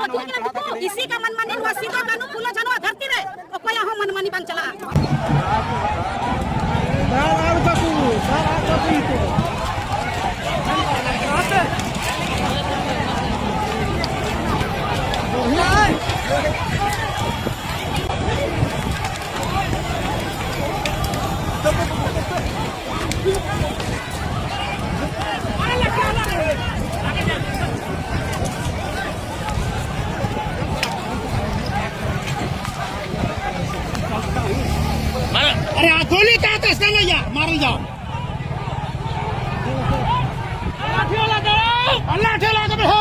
इसी का मनमानी सिद्धो कानू फूलो झानो धरती रे ओको यहाँ मनमानी बन चला अरे गोली क्या नहीं या मारी जाओ अल्लाह ठेला के हो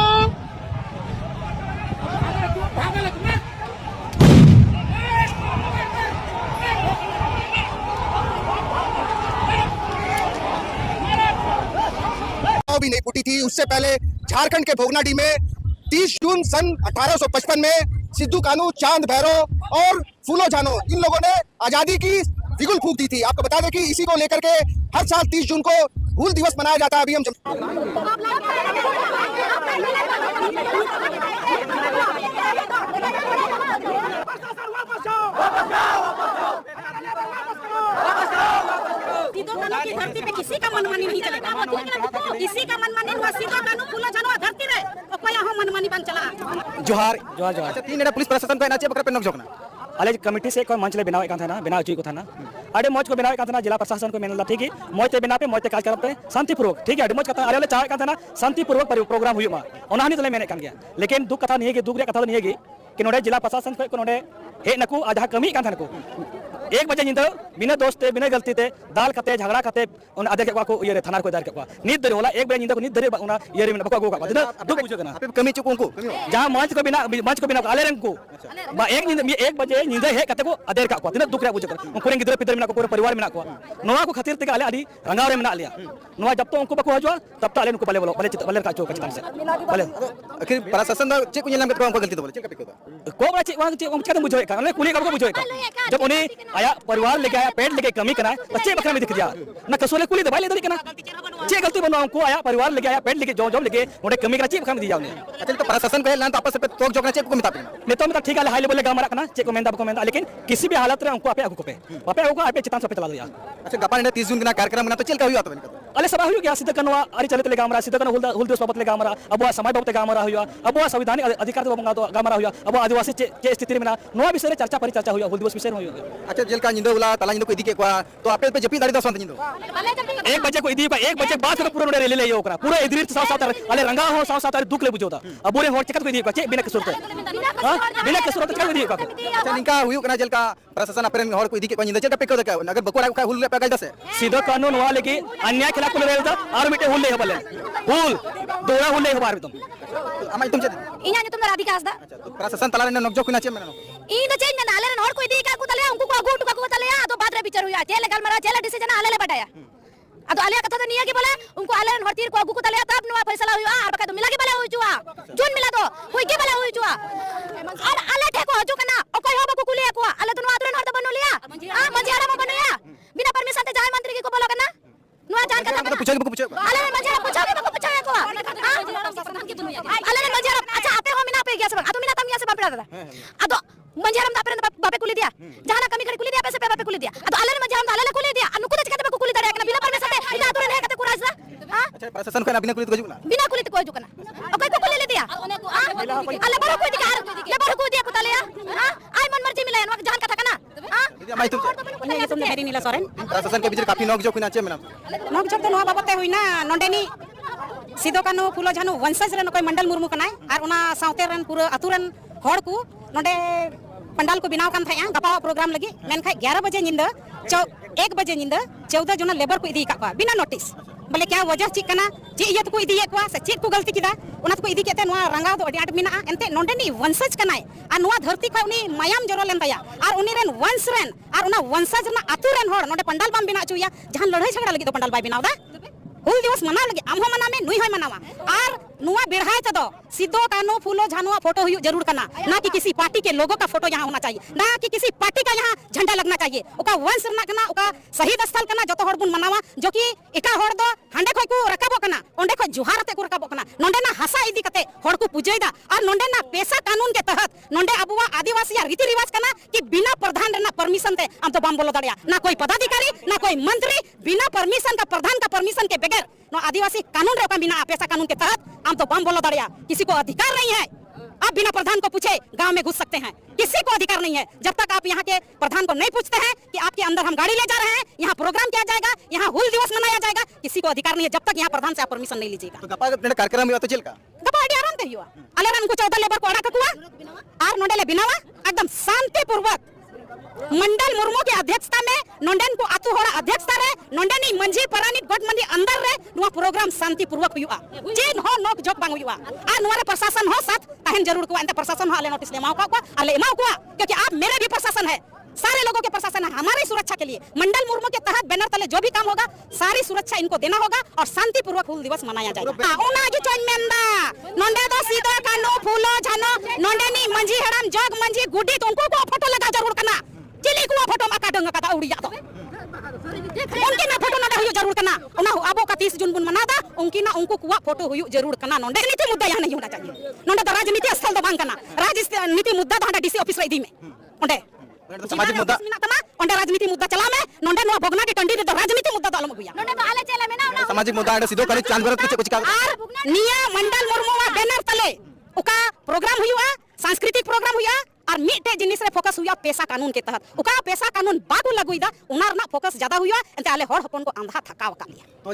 भी नहीं फूटी थी। उससे पहले झारखंड के भोगनाडी में 30 जून सन 1855 में सिद्धू कानू, चांद भैरव और फूलो झानो इन लोगों ने आजादी की बिगुल फूंक दी थी। आपको बता दें कि इसी को लेकर के हर साल 30 जून को हूल दिवस मनाया जाता है। अभी हम की धरती पे किसी का मनमानी नहीं चलेगा। इसी का मनमानी सिद्धो कानू फूलो झानो धरती रे ओको यहाँ मनमानी बन चला जोहार जोहार जोहार अच्छा 3 पुलिस प्रशासन पे नाचे बकरा पे नक जोकना अले कमिटी से कोई मंच ले बनावे कान था ना बना चुई को था ना अरे मौज को बनावे कान था ना जिला प्रशासन को मेनला ठीक है मौज ते बना पे मौज ते काज करते शांतिपूर्वक ठीक है अरे मौज कथा अरे चाहे कान था ना शांतिपूर्वक प्रोग्राम हुई मा ओनानी तले मेने कान गया लेकिन दुख कथा नहीं है दुख रे कथा नहीं है कि नोडे जिला प्रशासन को नोडे हे नकु आधा कमी कान था नकु 1 बजे निंदा बिना दोस्ते बिना गलती ते दाल कते झगड़ा कते उन आधे के को ये थाना को दार के नीत दरे होला 1 बजे निंदा को नीत दरे उना ये रे बको को का दुख बुझो ना कमी चुको को जहां मंच को बिना आले रंग को बा 1 बजे निंदा हे कते को अदेर का को दुख रे बुझो उनको गिदर पिदर मिना को पूरा परिवार मिना को नोवा को खातिर ते आले आदि रंगाव रे मिना लिया नोवा जब तो उनको बको हजवा तब तो आले उनको बले बले का चौक चितान से बले आखिर प्रशासन दा चे को निलम के उनको गलती तो बोले चे का को बड़ा चे चे बुझो का कुली का बुझो का जब उन्हें आया परिवार लेके आया पेट लेके कमी कना बच्चे बकरा में दिख दिया ना कसोले कुली दबाई ले दरी कना चे गलती बनो को आया परिवार लेके आया पेट लेके जो लेके मोटे कमी कना चे बकरा में दिया उन्हें अच्छा तो प्रशासन कहे लान तो आपस पे तोक जोकना चे को मिता ने तो मतलब ठीक है हाई लेवल गामरा कना चे को मेंदा लेकिन किसी भी हालत रे उनको आपे आपे चितान पे चला दिया अच्छा गपा ने 30 जून का कार्यक्रम मना तो चल का हुआ तो अले सभा हुई गया सिद्ध कनवा अरे चलते गामरा सिद्ध कन हुल दिवस बाबत गामरा अब समाज बाबत गामरा हुआ अब संवैधानिक अधिकार तो गामरा हुआ अब आदिवासी चे स्थिति में ना नवा विषय चर्चा परिचर्चा हुआ हुल दिवस विषय में हुआ अच्छा जेल का निंदो उला तला निंदो को इदी के को तो आपे पे जपी दाड़ी दस निंदो 1 बजे को इदी का 1 बजे बाद में पूरा ले ले ओकरा पूरा इधर साथ साथ अले रंगा हो साथ साथ दुख ले बुझोता अब बोरे होट चकत को इदी का चे बिना कसुरत हां बिना कसुरत चकत इदी का अच्छा निका हुई कना जेल का प्रशासन अपरेन होड़ को इदी के को निंदो चे पे को अगर बकोरा का हुल पे गाइदा से सीधा कानून वाले की अन्याय खिलाफ को रेलता और मिटे हुल ले बले हुल दोरा हुल ले बार तुम अमाय तुम चे इना ने तुम राधिका आसदा अच्छा प्रशासन तला ने नक जो कुना चे मेनो ई न चे न आले होड़ को इदी का को तले उनको को गोट को तले आ तो बादरे बिचार हुआ जेल गल मरा जेल डिसीजन आले ले बटाया अतो आले कथा तो नहीं है कि बोले उनको आले हरतीर को अगु को तले तब नुवा फैसला हुआ और बका तो मिला के बोले हुई जुआ जून मिला तो कोई के बोले हुई जुआ और आले थे को हजू कना ओ कोई होबो को लिया को आले तो नुवा आदरन हर तो बनो लिया हां मंजियारा में बनया बिना परमिशन ते जाय मंत्री की को बोलो कना नुवा जान का पूछो आले मंजियारा पूछो को आले मंजियारा अच्छा आपे हो मिना पे गया सब आ तो मिना तम यहां से बाप दादा आ तो मंजियारा में आपरे बापे कुली दिया जहां कमी करे कुली दिया पैसे पे बापे कुली दिया आ तो आले मंजियारा आले कुली दिया अनु को कहते कुली दरे कना बिना परमिशन ते इना तो नहीं कहते कुराज ना हां अच्छा प्रशासन को बिना कुली को जुना बिना कुली को जुकना ओ कोई को कुली ले दिया अल्लाह बारो को दिया ले बारो को दिया को तले हां आई मन मर्जी मिले न जान कथा कना हां माई तुम ये तुम हेरी नीला सोरेन प्रशासन के बीच काफी नक जो कुना चे मेना नक जब तो नवा बाबते हुईना नोंडेनी सिद्धो कानू फूलो झानो वंशज रे कोई मंडल मुर्मू कनाय और उना साउते रन पूरा अतुरन होड़ को नोंडे पंडाल को बनाव कान थाया गपा प्रोग्राम लगी मेन खाय 11 बजे निंदा 1 बजे निंदा 14 जना लेबर को इदी का बिना नोटिस बोले क्या वजह चिक कना चे ये तो को इदी एकवा से चेक को गलती किदा उना को इदी केते नवा रंगाव दो अडी आट मिना एनते नोंडेनी वंशज कनाय आ नवा धरती का उनी मायाम जरो लेन ताया और उनी रेन वंश रेन और उना वंशज ना अतु रेन होड़ नोंडे पंडाल बाम बिना चुया जहां लड़ाई झगड़ा लगी तो पंडाल बाय बिनाव दा हुल दिवस मना लगी आम हो मना में नुई होय मनावा और नुआ बिरहाय तदो सिद्धो कानो फूलो झानुआ फोटो हुई जरूर करना, ना कि किसी पार्टी के लोगों का फोटो यहाँ होना चाहिए, ना कि किसी पार्टी का यहाँ झंडा लगना चाहिए। ओका वंश ना करना, ओका शहीद स्थल करना जो तो हर बुन मनावा, जो कि एका हर दो हांडे खोय को रकाबो करना, ओंडे खोय जुहारते को रकाबो करना, नोंडे ना हसा इदी कते हर को पूजेदा, और नोंडे ना पैसा कानून के तहत नोंडे अबुआ आदिवासी या रीति रिवाज करना कि बिना प्रधान रहना परमिशन दे हम तो बम बोलो दड़िया, ना कोई पदाधिकारी ना कोई मंत्री, बिना परमिशन का प्रधान का परमिशन के बगैर नो आदिवासी कानून रे बिना पैसा कानून के तहत हम तो बम बोलो दड़िया। किसी को अधिकार नहीं है आप बिना प्रधान को पूछे गांव में घुस सकते हैं, किसी को अधिकार नहीं है। जब तक आप यहाँ के प्रधान को नहीं पूछते हैं कि आपके अंदर हम गाड़ी ले जा रहे हैं, यहाँ प्रोग्राम किया जाएगा, यहाँ हुल दिवस मनाया जाएगा, किसी को अधिकार नहीं है जब तक यहाँ प्रधान से आप परमिशन नहीं लीजिएगा। तो गप्पा कार्यक्रम तो चिल का गप्पा आइडिया आराम हुआ अलेरन को 14 लेबर को अड़ा ककुआ आर नोंडेले बिनावा एकदम शांतिपूर्वक मंडल मुर्मू की अध्यक्षता में नोंडेन को आतु होड़ा अध्यक्षता रे नोंडेनी मंझी परानी गट मंडी अंदर रे नुआ प्रोग्राम शांतिपूर्वक हुआ जेन हो नोक जोक बांग हुआ आ नुआरे प्रशासन हो साथ ताहन जरूर को अंत प्रशासन हो आले नोटिस ले माओ को आले माओ को क्योंकि आप मेरे भी प्रशासन है, सारे लोगों के प्रशासन है, हमारी सुरक्षा के लिए मंडल मुर्मू के तहत बैनर तले जो भी काम होगा सारी सुरक्षा इनको देना होगा और शांतिपूर्वक हुल दिवस मनाया जाएगा। उनागी चोइमेंदा नोंडे दो सीधा कानो फूलो झानो नोंडेनी मंझी हड़म जोग मंझी गुडी तुमको को फोटो लगा जरूर करना, चिली को फोटो मा काटंगा का उड़िया तो उनकी ना फोटो नोंडे हुई जरूर करना, उना अबो का 30 जून बुन मनादा उनकी ना उनको कुआ फोटो हुई जरूर करना। नोंडे नीति मुद्दा यहाँ नहीं होना चाहिए, नोंडे तो राजनीति स्थल तो बांग करना, राजनीति मुद्दा तो डीसी ऑफिस रे दी में ओंडे सामाजिक मुद्दा ओंडे राजनीति मुद्दा चला में नोंडे नो भगना की टंडी तो राजनीति मुद्दा दालम गुया नोंडे तो आले चले में ना सामाजिक मुद्दा सीधो कने चांद भरत कुछ का आर निया मंडल मुर्मू बैनर तले उका प्रोग्राम हुआ, सांस्कृतिक प्रोग्राम हुआ और मिटे जिनिस रे फोकस हुआ पैसा कानून के तहत उका पैसा कानून बागु लगुइदा उनार ना फोकस ज्यादा हुआ एंते आले हर हपन को आंधा थकाव का लिया।